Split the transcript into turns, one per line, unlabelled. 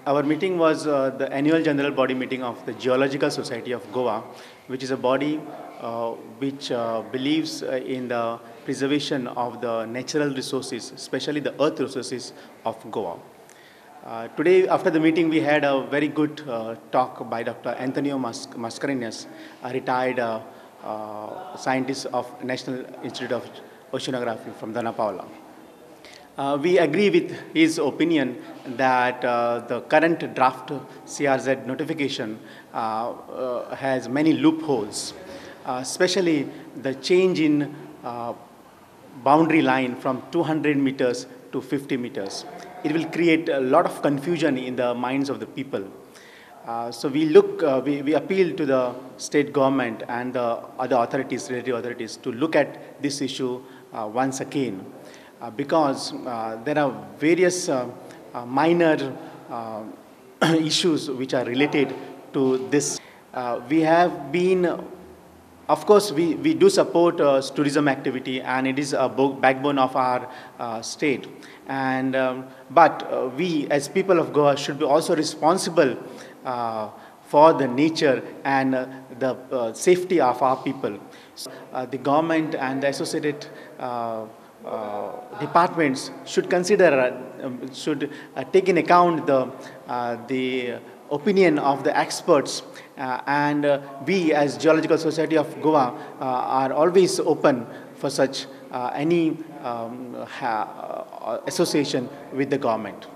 Our meeting was the annual general body meeting of the Geological Society of Goa, which is a body which believes in the preservation of the natural resources, especially the earth resources of Goa. Today, after the meeting, we had a very good talk by Dr. Antonio Mascarenhas, a retired scientist of National Institute of Oceanography from Dana Paula. We agree with his opinion that the current draft CRZ notification has many loopholes, especially the change in boundary line from 200 meters to 50 meters. It will create a lot of confusion in the minds of the people. So we appeal to the state government and the other authorities, related authorities, to look at this issue once again. Because there are various minor issues which are related to this. We have been, of course, we do support tourism activity, and it is a backbone of our state. But we, as people of Goa, should be also responsible for the nature and the safety of our people. So, the government and the associated departments should consider, should take in account the opinion of the experts, and we as Geological Society of Goa are always open for such any association with the government.